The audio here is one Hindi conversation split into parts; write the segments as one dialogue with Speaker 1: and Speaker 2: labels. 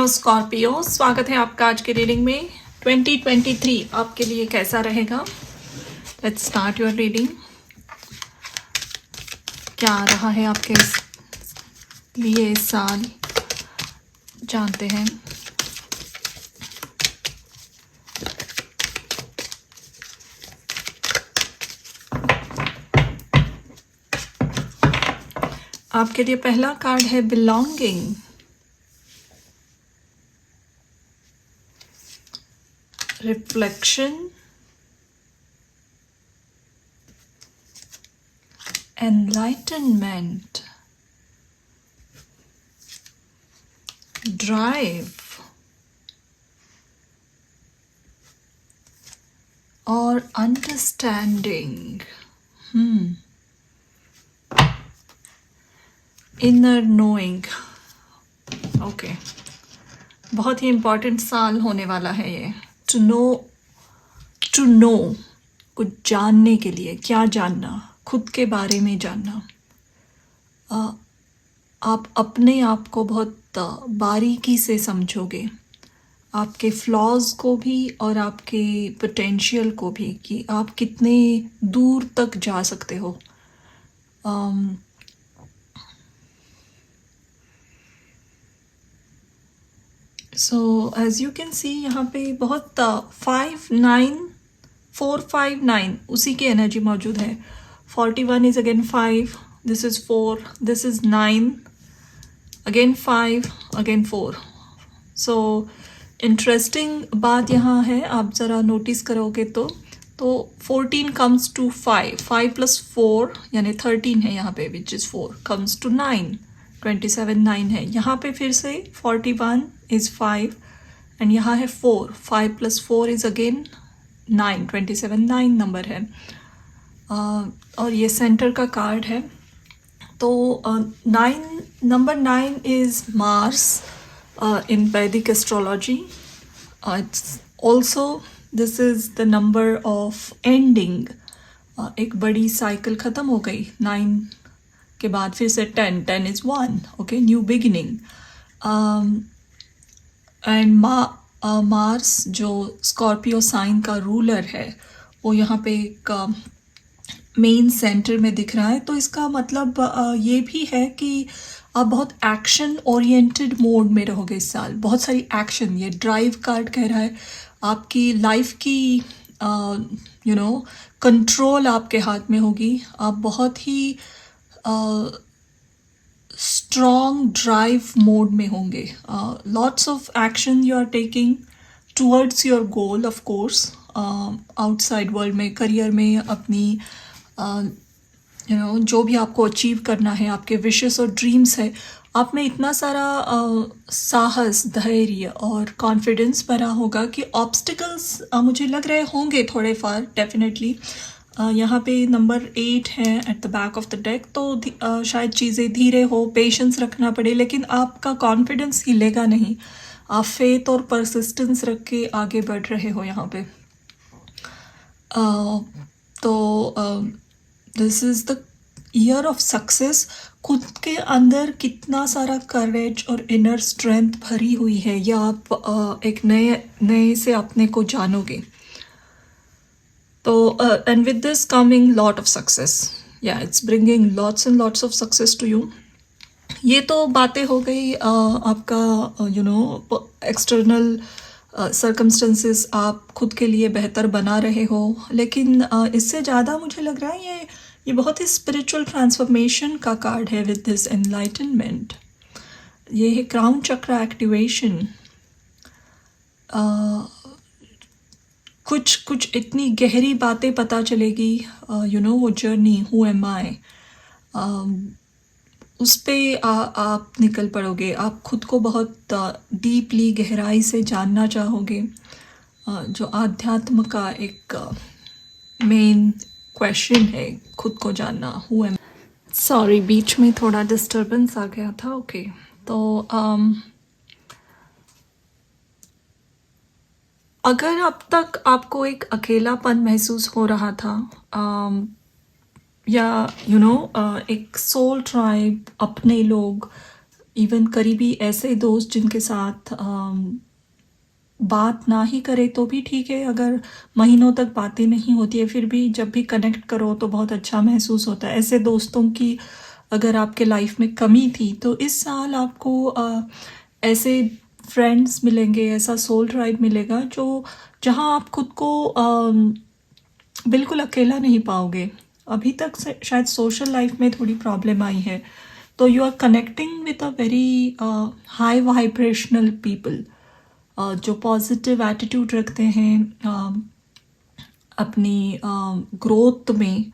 Speaker 1: स्कॉर्पियो, स्वागत है आपका आज के रीडिंग में। 2023 आपके लिए कैसा रहेगा? Let's start your reading. क्या आ रहा है आपके लिए इस साल, जानते हैं। आपके लिए पहला कार्ड है बिलोंगिंग। रिफ्लेक्शन, enlightenment, drive और understanding, inner knowing। ओके, बहुत ही इम्पोर्टेंट साल होने वाला है ये। टू नो, कुछ जानने के लिए। क्या जानना? खुद के बारे में जानना। आप अपने आप को बहुत बारीकी से समझोगे, आपके फ्लॉज को भी और आपके पोटेंशियल को भी, कि आप कितने दूर तक जा सकते हो। So as you can see यहाँ पे बहुत 459 उसी की एनर्जी मौजूद है। 41 is again 5, this is 4, this is 9, again 5, again 4। So interesting बात यहाँ है, आप ज़रा नोटिस करोगे तो 14 कम्स टू 5, 5 प्लस 4 यानी 13 है यहाँ पे, विच इज़ 4 कम्स टू 9, 27 9 है। यहाँ पे फिर से 41 इज़ 5 एंड यहाँ है 4, 5 प्लस 4 इज़ अगेन 9, 27 9 नंबर है। और ये सेंटर का कार्ड है। तो 9 number 9 is Mars in Vedic astrology. It's also, this is the number of ending. एक बड़ी साइकिल ख़त्म हो गई। 9 के बाद फिर से 10 is 1, okay, new beginning. And Mars जो स्कॉर्पियो साइन का रूलर है, वो यहाँ पे एक मेन सेंटर में दिख रहा है। तो इसका मतलब ये भी है कि आप बहुत एक्शन ओरिएंटेड मोड में रहोगे इस साल। बहुत सारी एक्शन, ये ड्राइव कार्ड कह रहा है। आपकी लाइफ की कंट्रोल आपके हाथ में होगी। आप बहुत ही स्ट्रॉन्ग ड्राइव मोड में होंगे। Lots of action you are taking towards your goal, of course outside world में, करियर में, अपनी जो भी आपको अचीव करना है, आपके विशेस और ड्रीम्स है, आप में इतना सारा साहस, धैर्य और कॉन्फिडेंस भरा होगा कि ऑब्स्टिकल्स मुझे लग रहे होंगे थोड़े फार, डेफिनेटली। यहाँ पे नंबर 8 है at the back of the deck, तो शायद चीज़ें धीरे हो, पेशेंस रखना पड़े, लेकिन आपका कॉन्फिडेंस हिलेगा नहीं। आप फेथ और परसिस्टेंस रख के आगे बढ़ रहे हो यहाँ पे। This is the year of success. खुद के अंदर कितना सारा करेज और इनर स्ट्रेंथ भरी हुई है, या आप एक नए से अपने को जानोगे। तो and with this coming lot of success, या it's bringing lots and lots of success to you. ये तो बातें हो गई आपका एक्सटर्नल सर्कमस्टेंसेस, आप खुद के लिए बेहतर बना रहे हो। लेकिन इससे ज़्यादा मुझे लग रहा है ये बहुत ही स्पिरिचुअल ट्रांसफॉर्मेशन का कार्ड है विद दिस एनलाइटनमेंट। ये है क्राउन चक्र एक्टिवेशन। कुछ इतनी गहरी बातें पता चलेगी, वो जर्नी, हु एम आई, उस पे आप निकल पड़ोगे। आप खुद को बहुत डीपली, गहराई से जानना चाहोगे। जो आध्यात्म का एक मेन क्वेश्चन है, खुद को जानना, हु एम। सॉरी, बीच में थोड़ा डिस्टर्बेंस आ गया था। ओके, तो अगर अब तक आपको एक अकेलापन महसूस हो रहा था, या एक सोल ट्राइब, अपने लोग, इवन करीबी ऐसे दोस्त जिनके साथ बात ना ही करे तो भी ठीक है, अगर महीनों तक बातें नहीं होती है फिर भी जब भी कनेक्ट करो तो बहुत अच्छा महसूस होता है। ऐसे दोस्तों की अगर आपके लाइफ में कमी थी तो इस साल आपको ऐसे फ्रेंड्स मिलेंगे, ऐसा सोल ट्राइब मिलेगा जो जहाँ आप खुद को बिल्कुल अकेला नहीं पाओगे। अभी तक शायद सोशल लाइफ में थोड़ी प्रॉब्लम आई है, तो you are connecting with a very high vibrational people जो पॉजिटिव एटीट्यूड रखते हैं, अपनी ग्रोथ में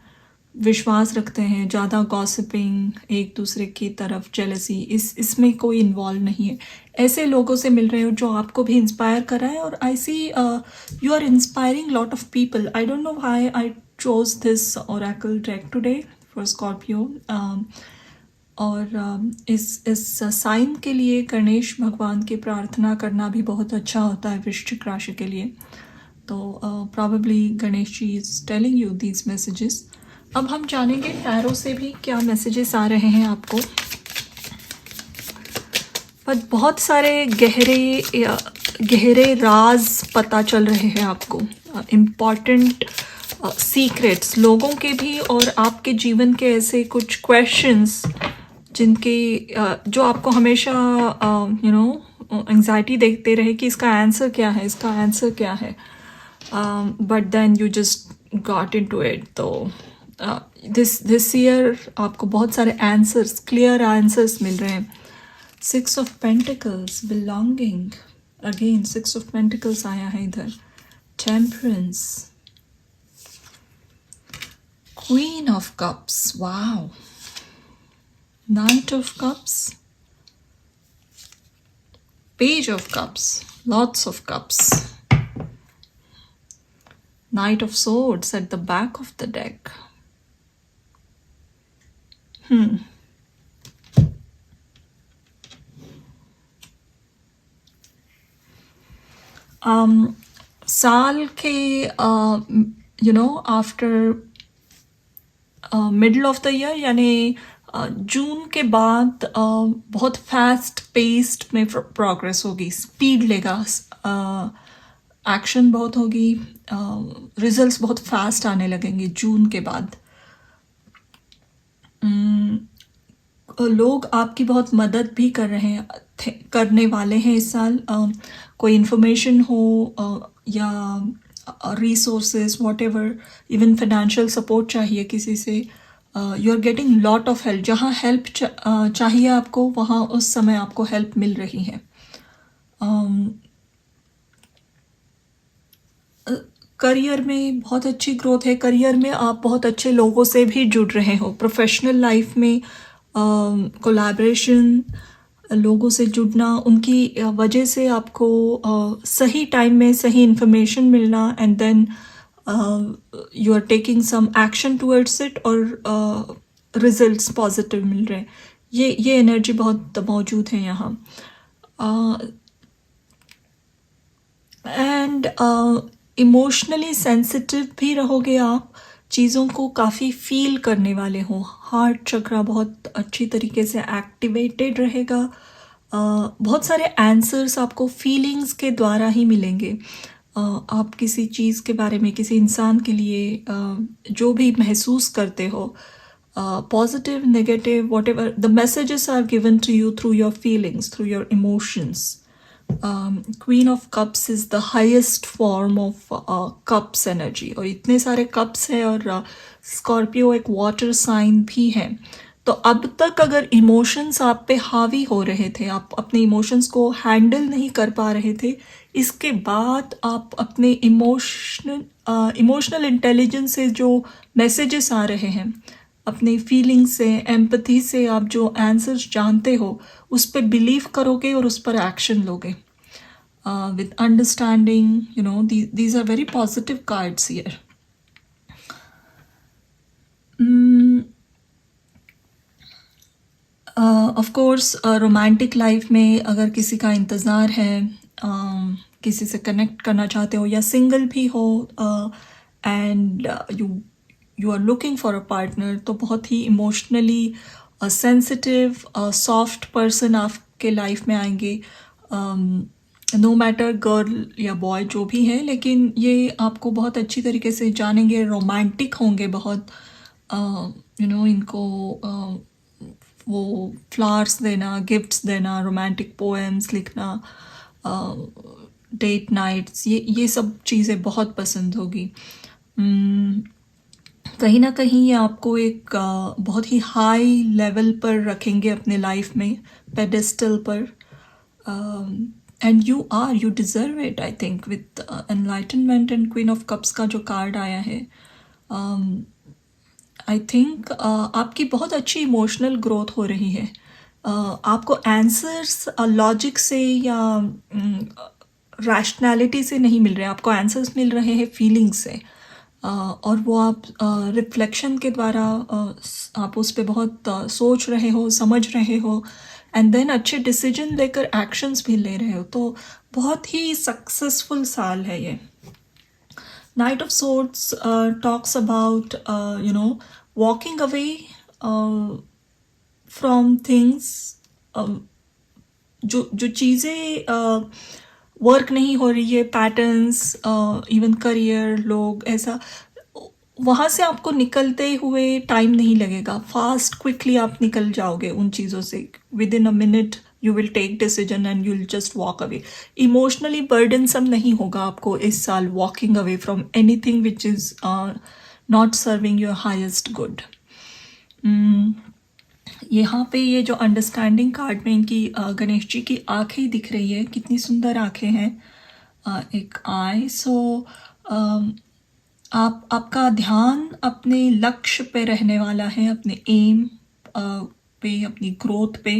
Speaker 1: विश्वास रखते हैं, ज़्यादा गॉसिपिंग, एक दूसरे की तरफ जेलसी, इसमें कोई इन्वॉल्व नहीं है। ऐसे लोगों से मिल रहे हो जो आपको भी इंस्पायर कर रहा है। और I see you are inspiring lot of people. I don't know why I chose this oracle deck today for Scorpio. और इस साइन के लिए गणेश भगवान की प्रार्थना करना भी बहुत अच्छा होता है वृश्चिक राशि के लिए। तो probably Ganesh ji is telling you these messages. अब हम जानेंगे टैरो से भी क्या मैसेजेस आ रहे हैं आपको। पर बहुत सारे गहरे राज पता चल रहे हैं आपको, इम्पॉर्टेंट सीक्रेट्स लोगों के भी और आपके जीवन के ऐसे कुछ क्वेश्चंस जिनके जो आपको हमेशा एंग्जाइटी देखते रहे कि इसका आंसर क्या है, इसका आंसर क्या है, but then you just got into it. तो दिस ईयर आपको बहुत सारे आंसर्स, क्लियर आंसर्स मिल रहे हैं। 6 of pentacles, belonging, again 6 of pentacles आया है इधर। Temperance, queen of cups, wow, Knight of Cups, Page of Cups, lots of cups, Knight of Swords at the back of the deck. साल के after middle of the year यानी जून के बाद बहुत फास्ट पेस्ड में प्रोग्रेस होगी, स्पीड लेगा, एक्शन बहुत होगी, रिजल्ट्स बहुत फास्ट आने लगेंगे जून के बाद। लोग आपकी बहुत मदद भी करने वाले हैं इस साल। कोई इन्फॉर्मेशन हो या resources, whatever, even financial support चाहिए किसी से, you are getting lot of help. जहाँ हेल्प चाहिए आपको वहाँ उस समय आपको हेल्प मिल रही है। करियर में बहुत अच्छी ग्रोथ है। करियर में आप बहुत अच्छे लोगों से भी जुड़ रहे हो। प्रोफेशनल लाइफ में कोलैबोरेशन, लोगों से जुड़ना, उनकी वजह से आपको सही टाइम में सही इन्फॉर्मेशन मिलना, and then you are taking some action towards it और रिजल्ट्स पॉजिटिव मिल रहे हैं। ये एनर्जी बहुत मौजूद है यहाँ। एंड इमोशनली सेंसिटिव भी रहोगे आप, चीज़ों को काफ़ी फील करने वाले हो। हार्ट चक्रा बहुत अच्छी तरीके से एक्टिवेटेड रहेगा। बहुत सारे आंसर्स आपको फीलिंग्स के द्वारा ही मिलेंगे। आप किसी चीज़ के बारे में, किसी इंसान के लिए जो भी महसूस करते हो, positive, negative, whatever, the messages are given to you through your feelings, through your emotions. Queen of cups is the highest form of cups energy, और इतने सारे कप्स हैं, और स्कॉर्पियो एक वाटर साइन भी है। तो अब तक अगर इमोशंस आप पे हावी हो रहे थे, आप अपने इमोशंस को हैंडल नहीं कर पा रहे थे, इसके बाद आप अपने इमोशनल इंटेलिजेंस से जो मैसेजेस आ रहे हैं, अपने फीलिंग से, एम्पथी से आप जो आंसर्स जानते हो उस पर बिलीव करोगे और उस पर एक्शन लोगे with understanding. These are very positive cards here. Of course romantic life में अगर किसी का इंतज़ार है, किसी से कनेक्ट करना चाहते हो, या सिंगल भी हो and you are looking for a partner, तो बहुत ही इमोशनली सेंसिटिव सॉफ्ट पर्सन आपके लाइफ में आएंगे, नो मैटर गर्ल या बॉय जो भी है, लेकिन ये आपको बहुत अच्छी तरीके से जानेंगे, रोमांटिक होंगे बहुत, इनको वो फ्लावर्स देना, गिफ्ट्स देना, रोमांटिक पोएम्स लिखना, डेट नाइट्स, ये सब चीज़ें बहुत पसंद होगी। कहीं ना कहीं ये आपको एक बहुत ही हाई लेवल पर रखेंगे अपने लाइफ में, पेडेस्टल पर, and you deserve it I think, with enlightenment and queen of cups का जो कार्ड आया है। आई थिंक आपकी बहुत अच्छी इमोशनल ग्रोथ हो रही है। आपको आंसर्स लॉजिक से या रैशनैलिटी से नहीं मिल रहे, आपको आंसर्स मिल रहे हैं फीलिंग्स से, और वो आप रिफ्लेक्शन के द्वारा आप उस पर बहुत सोच रहे हो, समझ रहे हो, एंड देन अच्छे डिसीजन लेकर एक्शंस भी ले रहे हो। तो बहुत ही सक्सेसफुल साल है ये। Knight of Swords talks about, walking away from things, जो चीज़ें वर्क नहीं हो रही है, पैटर्न्स, इवन करियर, लोग, ऐसा, वहाँ से आपको निकलते हुए टाइम नहीं लगेगा, फास्ट क्विकली आप निकल जाओगे उन चीज़ों से, with in a minute you will take decision and you'll just walk away. Emotionally burdensome नहीं होगा आपको इस साल walking away from anything which is not serving your highest good. यहाँ पे ये जो अंडरस्टैंडिंग कार्ड में इनकी गणेश जी की आंखें दिख रही है, कितनी सुंदर आंखें हैं, एक आई। सो आपका ध्यान अपने लक्ष्य पे रहने वाला है, अपने एम पे, अपनी ग्रोथ पे।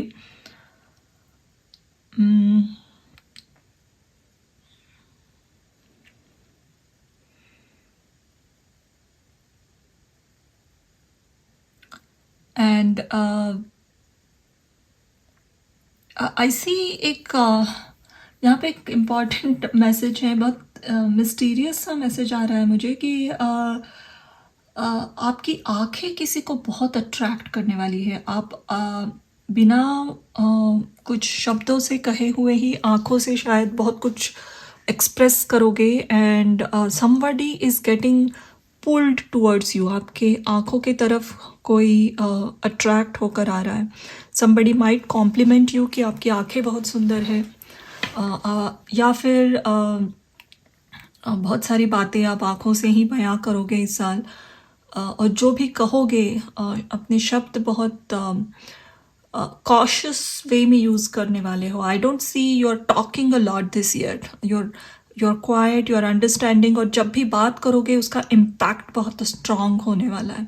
Speaker 1: एंड आई सी एक यहाँ पे एक इम्पॉर्टेंट मैसेज है, बहुत मिस्टीरियस सा मैसेज आ रहा है मुझे कि आपकी आंखें किसी को बहुत अट्रैक्ट करने वाली है। आप बिना कुछ शब्दों से कहे हुए ही आंखों से शायद बहुत कुछ एक्सप्रेस करोगे, and somebody is getting pulled towards you, आपके आंखों की तरफ कोई अट्रैक्ट होकर आ रहा है। समबडी माइट कॉम्प्लीमेंट यू कि आपकी आंखें बहुत सुंदर है, या फिर बहुत सारी बातें आप आंखों से ही बयां करोगे इस साल, और जो भी कहोगे अपने शब्द बहुत कॉशियस वे में यूज़ करने वाले हो। I don't see you are talking a lot this year, your quite, your understanding, और जब भी बात करोगे उसका इम्पैक्ट बहुत स्ट्रॉन्ग होने वाला है।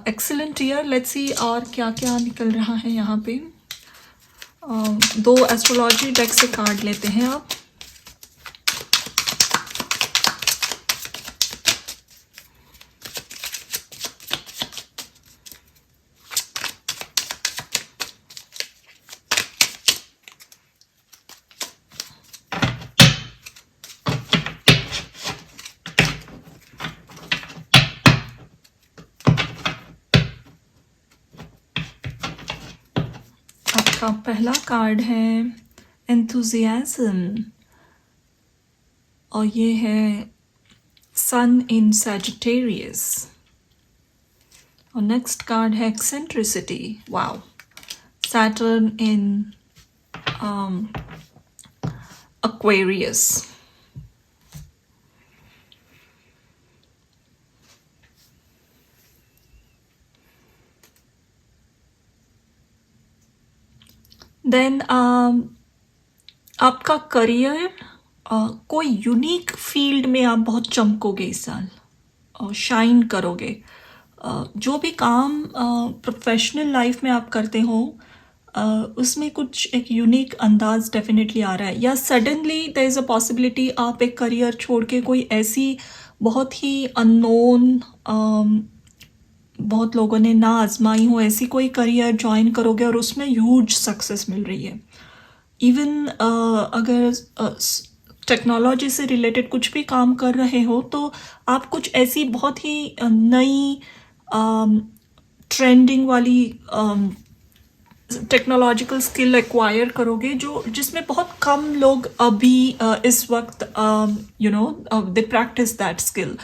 Speaker 1: Excellent year. लेट्स सी और क्या क्या निकल रहा है यहाँ पे। दो एस्ट्रोलॉजी डेक से कार्ड लेते हैं आप। आपका पहला कार्ड है एंथुजियाज्म, और ये है सन इन सैजिटेरियस। और नेक्स्ट कार्ड है एक्सेंट्रिसिटी, वाओ, सैटर्न इन एक्वेरियस। देन आपका करियर, कोई यूनिक फील्ड में आप बहुत चमकोगे इस साल, और शाइन करोगे। जो भी काम प्रोफेशनल लाइफ में आप करते हो, उसमें कुछ एक यूनिक अंदाज डेफिनेटली आ रहा है, या suddenly there is a possibility आप एक करियर छोड़ के कोई ऐसी बहुत ही अननोन, बहुत लोगों ने ना आजमाई हो ऐसी कोई करियर ज्वाइन करोगे, और उसमें ह्यूज सक्सेस मिल रही है। इवन अगर टेक्नोलॉजी से रिलेटेड कुछ भी काम कर रहे हो, तो आप कुछ ऐसी बहुत ही नई ट्रेंडिंग वाली टेक्नोलॉजिकल स्किल एक्वायर करोगे जो जिसमें बहुत कम लोग अभी इस वक्त दे प्रैक्टिस दैट स्किल.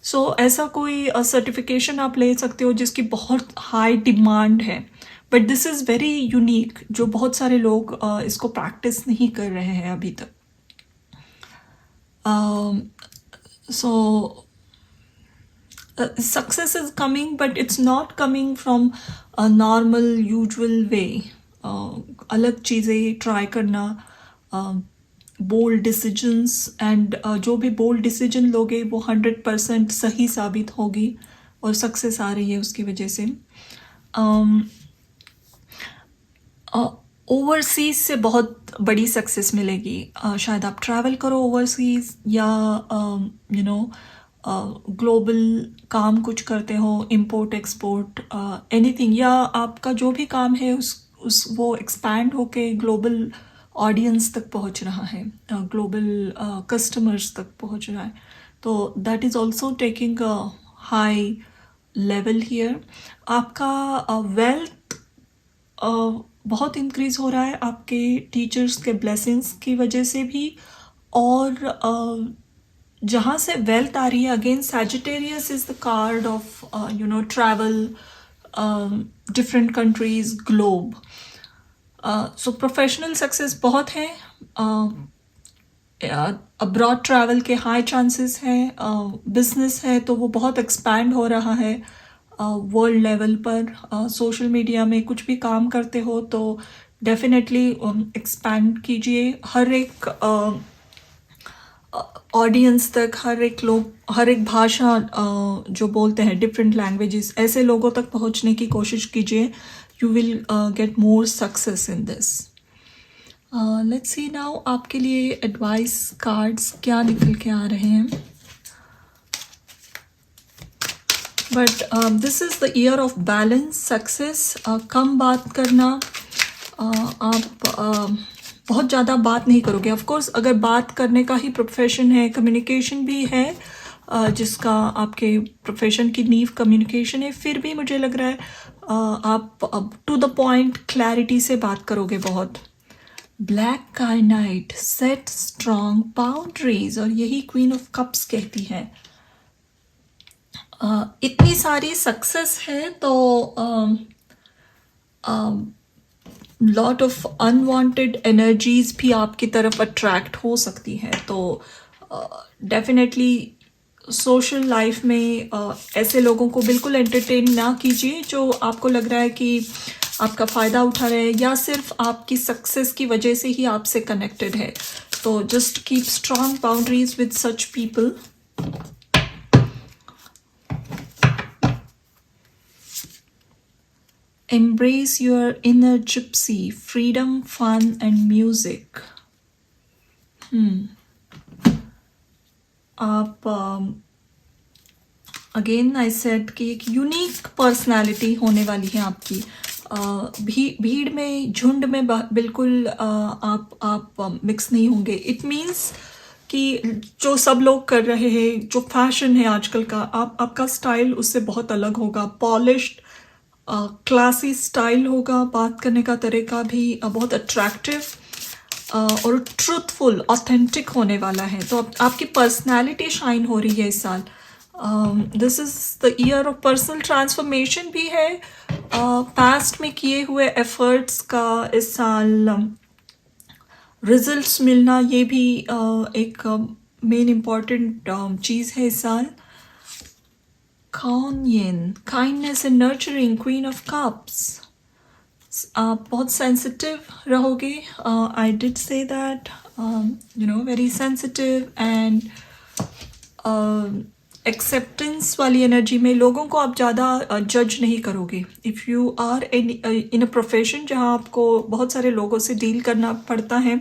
Speaker 1: सो ऐसा कोई सर्टिफिकेशन आप ले सकते हो जिसकी बहुत हाई डिमांड है, but this is very unique, जो बहुत सारे लोग इसको प्रैक्टिस नहीं कर रहे हैं अभी तक. So success is coming, but it's not coming from a normal usual way. अलग चीज़ें ट्राई करना, बोल्ड डिसीजंस, एंड जो भी बोल्ड डिसीजन लोगे वो 100% सही साबित होगी और सक्सेस आ रही है उसकी वजह से. ओवरसीज से बहुत बड़ी सक्सेस मिलेगी. शायद आप ट्रैवल करो ओवरसीज, या ग्लोबल काम कुछ करते हो, इंपोर्ट एक्सपोर्ट एनीथिंग, या आपका जो भी काम है उस वो एक्सपैंड होके ग्लोबल ऑडियंस तक पहुंच रहा है, ग्लोबल कस्टमर्स तक पहुंच रहा है. तो that is also taking a high level here. आपका वेल्थ बहुत इंक्रीज हो रहा है आपके टीचर्स के ब्लेसिंग्स की वजह से भी. और जहाँ से वेल्थ आ रही है, again Sagittarius is the card of travel, different countries, globe. So professional success बहुत है. अब्रॉड ट्रैवल के हाई चांसेस हैं. बिजनेस है तो वो बहुत एक्सपैंड हो रहा है वर्ल्ड लेवल पर. सोशल मीडिया में कुछ भी काम करते हो तो डेफिनेटली एक्सपैंड कीजिए हर एक ऑडियंस तक, हर एक भाषा जो बोलते हैं, डिफरेंट लैंग्वेजेस, ऐसे लोगों तक पहुंचने की कोशिश कीजिए. You will get more success in this. Let's see now आपके लिए एडवाइस कार्ड्स क्या निकल के आ रहे हैं. But this is the year of balance, success. कम बात करना, आप बहुत ज़्यादा बात नहीं करोगे. ऑफ कोर्स अगर बात करने का ही प्रोफेशन है, कम्युनिकेशन भी है, जिसका आपके प्रोफेशन की नींव कम्युनिकेशन है, फिर भी मुझे लग रहा है आप टू द पॉइंट क्लैरिटी से बात करोगे बहुत. ब्लैक काइनाइट, सेट स्ट्रॉन्ग बाउंड्रीज, और यही क्वीन ऑफ कप्स कहती है. इतनी सारी सक्सेस है तो लॉट ऑफ अनवांटेड एनर्जीज भी आपकी तरफ अट्रैक्ट हो सकती है. तो डेफिनेटली सोशल लाइफ में ऐसे लोगों को बिल्कुल एंटरटेन ना कीजिए जो आपको लग रहा है कि आपका फ़ायदा उठा रहे हैं या सिर्फ आपकी सक्सेस की वजह से ही आपसे कनेक्टेड है. तो just keep strong boundaries with such people. Embrace your inner gypsy, freedom, fun and music. आप अगेन आई सेड कि एक यूनिक पर्सनालिटी होने वाली है आपकी. भीड़ में, झुंड में बिल्कुल आप मिक्स नहीं होंगे. इट मीन्स कि जो सब लोग कर रहे हैं, जो फैशन है आजकल का, आपका स्टाइल उससे बहुत अलग होगा. पॉलिश्ड, क्लासी स्टाइल होगा. बात करने का तरीका भी बहुत अट्रैक्टिव और ट्रूथफुल, ऑथेंटिक होने वाला है. तो आपकी पर्सनैलिटी शाइन हो रही है इस साल. This is the year of personal transformation भी है. पास्ट में किए हुए एफर्ट्स का इस साल रिजल्ट्स मिलना, ये भी एक मेन इम्पॉर्टेंट चीज़ है इस साल. Kanyin, kindness and nurturing, Queen of Cups. आप बहुत सेंसिटिव रहोगे. I did say that, very sensitive and acceptance वाली एनर्जी में लोगों को आप ज़्यादा जज नहीं करोगे. If you are in a profession जहाँ आपको बहुत सारे लोगों से डील करना पड़ता है,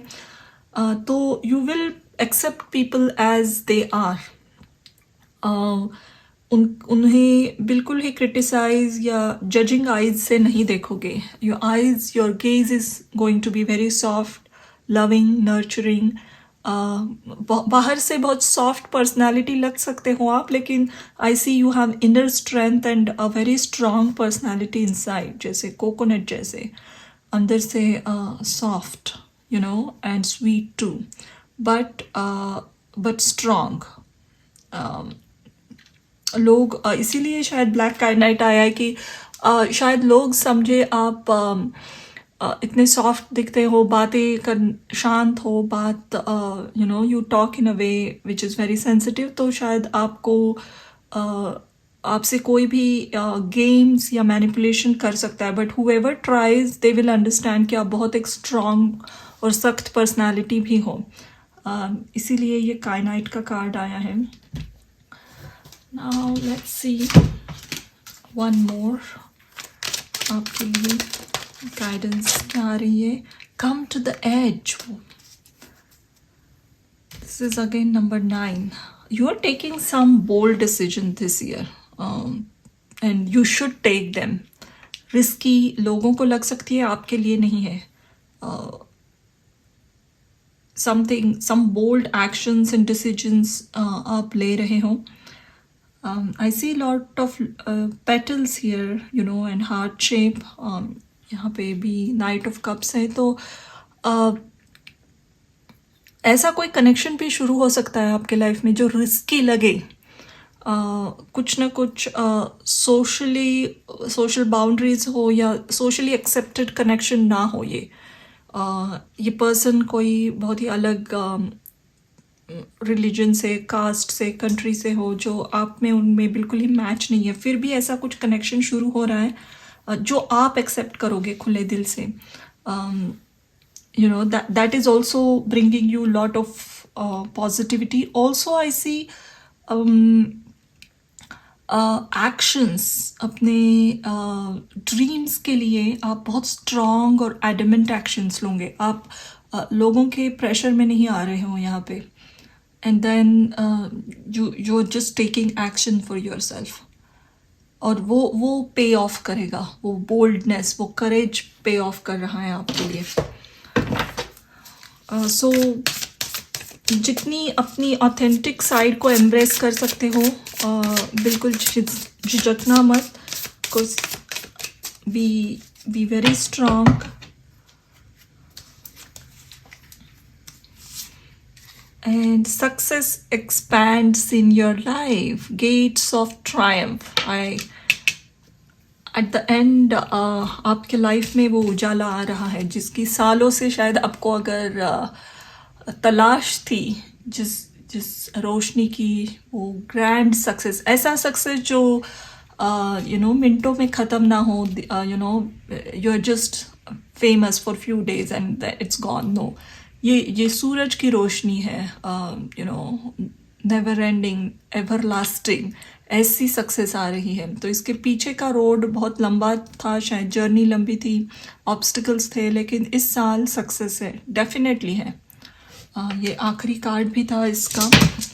Speaker 1: तो you will accept people as they are. उन्हें बिल्कुल ही क्रिटिसाइज या जजिंग आइज से नहीं देखोगे. Your gaze is going to be very soft, loving, nurturing. बाहर से बहुत सॉफ्ट पर्सनालिटी लग सकते हो आप, लेकिन I see you have inner strength and a very strong personality inside, जैसे कोकोनट जैसे अंदर से soft you know and sweet too, but strong. लोग इसीलिए शायद ब्लैक काइनाइट आया है कि शायद लोग समझे आप इतने सॉफ्ट दिखते हो, बातें कर शांत हो, बात you know you talk in a way which is very sensitive, तो शायद आपको आपसे कोई भी गेम्स या मैनिपुलेशन कर सकता है. But however tries they will understand कि आप बहुत एक स्ट्रॉन्ग और सख्त पर्सनालिटी भी हो. इसीलिए ये काइनाइट का कार्ड आया है. Now let's see one more आपके लिए गाइडेंस क्या आ रही है. Come to the edge. This is again number 9. You are taking some bold decision this year, and you should take them. Risky लोगों को लग सकती है, आपके लिए नहीं है. Some bold actions and decisions आप ले रहे हो. I see a lot of petals here, you know, and heart shape. यहाँ पे भी Knight of Cups है, तो ऐसा कोई कनेक्शन भी शुरू हो सकता है आपके लाइफ में जो रिस्की लगे. कुछ ना कुछ सोशल बाउंड्रीज हो या सोशली एक्सेप्टेड कनेक्शन ना हो. ये पर्सन कोई बहुत ही अलग रिलीजन से, कास्ट से, कंट्री से हो, जो आप में उनमें बिल्कुल ही मैच नहीं है. फिर भी ऐसा कुछ कनेक्शन शुरू हो रहा है जो आप एक्सेप्ट करोगे खुले दिल से. You know, that is also bringing you a lot of positivity. Also I see actions अपने ड्रीम्स के लिए आप बहुत स्ट्रॉन्ग और एडमेंट एक्शंस लोगे. आप लोगों के प्रेशर में नहीं आ रहे हो यहाँ पे. And then you are just taking action for yourself, और वो पे ऑफ करेगा. वो बोल्डनेस, वो करेज पे ऑफ कर रहा है आपके लिए. सो जितनी अपनी ऑथेंटिक साइड को एम्ब्रेस कर सकते हो, बिल्कुल झिझकना मत. Be very strong. And success expands in your life. Gates of triumph. At the end आपके लाइफ में वो उजाला आ रहा है जिसकी सालों से शायद आपको अगर तलाश थी, जिस रोशनी की, वो ग्रैंड सक्सेस. ऐसा सक्सेस जो यू नो मिनटों में ख़त्म ना हो. You know you are just famous for few days and it's gone. No, ये सूरज की रोशनी है. You know never ending, everlasting, ऐसी सक्सेस आ रही है. तो इसके पीछे का रोड बहुत लंबा था, शायद जर्नी लंबी थी, ऑब्स्टिकल्स थे, लेकिन इस साल सक्सेस है, डेफिनेटली है. ये आखिरी कार्ड भी था इसका,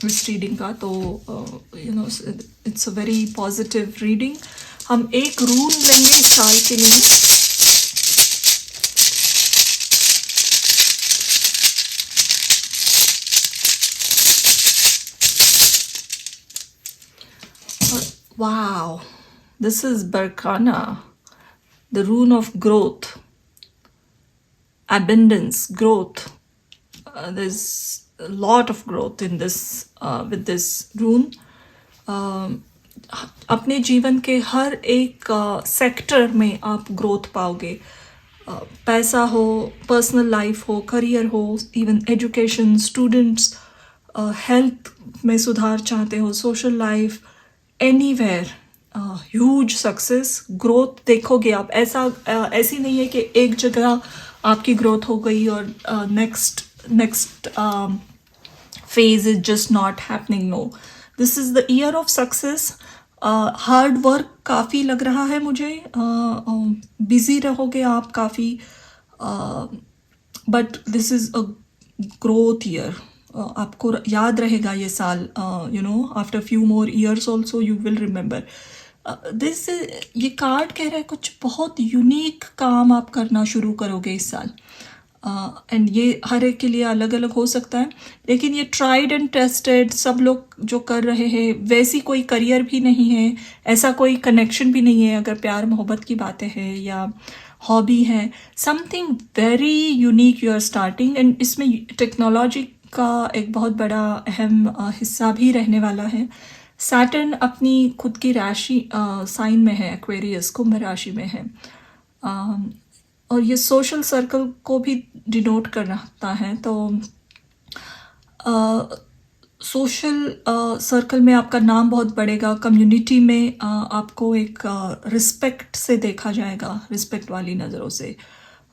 Speaker 1: इस रीडिंग का. तो you know it's a very positive reading. हम एक रून लेंगे इस साल के लिए. Wow, this is Barkana, the rune of growth, abundance, growth. There's a lot of growth in this with this rune. अपने जीवन के हर एक सेक्टर में आप ग्रोथ पाओगे. पैसा हो, पर्सनल लाइफ हो, करियर हो, इवन एजुकेशन, स्टूडेंट्स, हेल्थ में सुधार चाहते हो, social life, anywhere, huge success, growth देखोगे आप. ऐसी नहीं है कि एक जगह आपकी ग्रोथ हो गई और next phase is just not happening. No, this is the year of success. Hard work काफ़ी लग रहा है मुझे. बिजी रहोगे आप काफ़ी, but this is a growth year. आपको याद रहेगा ये साल. You know after few more years also you will remember this. ये कार्ड कह रहा है कुछ बहुत यूनिक काम आप करना शुरू करोगे इस साल. एंड ये हर एक के लिए अलग अलग हो सकता है, लेकिन ये ट्राइड एंड टेस्टेड सब लोग जो कर रहे हैं, वैसी कोई करियर भी नहीं है, ऐसा कोई कनेक्शन भी नहीं है अगर प्यार मोहब्बत की बातें हैं या हॉबी है, something very unique you are starting. And इसमें टेक्नोलॉजी का एक बहुत बड़ा अहम हिस्सा भी रहने वाला है। सैटर्न अपनी खुद की राशि साइन में है, एक्वेरियस कुंभ राशि में है, और ये सोशल सर्कल को भी डिनोट करता है। तो सोशल सर्कल में आपका नाम बहुत बढ़ेगा, कम्युनिटी में आपको एक रिस्पेक्ट से देखा जाएगा, रिस्पेक्ट वाली नज़रों से।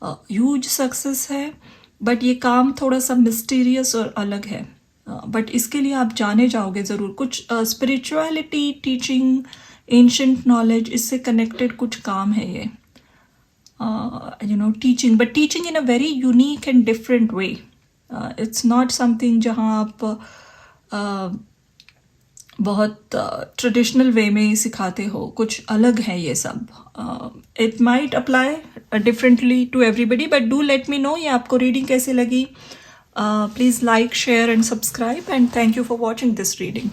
Speaker 1: ह्यूज सक्सेस है, बट ये काम थोड़ा सा मिस्टीरियस और अलग है, बट इसके लिए आप जाने जाओगे ज़रूर। कुछ स्पिरिचुअलिटी, टीचिंग, एंशंट नॉलेज, इससे कनेक्टेड कुछ काम है ये, teaching, but teaching in a very unique and different way. It's not something जहाँ आप बहुत ट्रेडिशनल वे में सिखाते हो, कुछ अलग है ये सब। It might apply differently to everybody, but do let me know ये आपको रीडिंग कैसे लगी। Please like, share and subscribe, and thank you for watching this reading.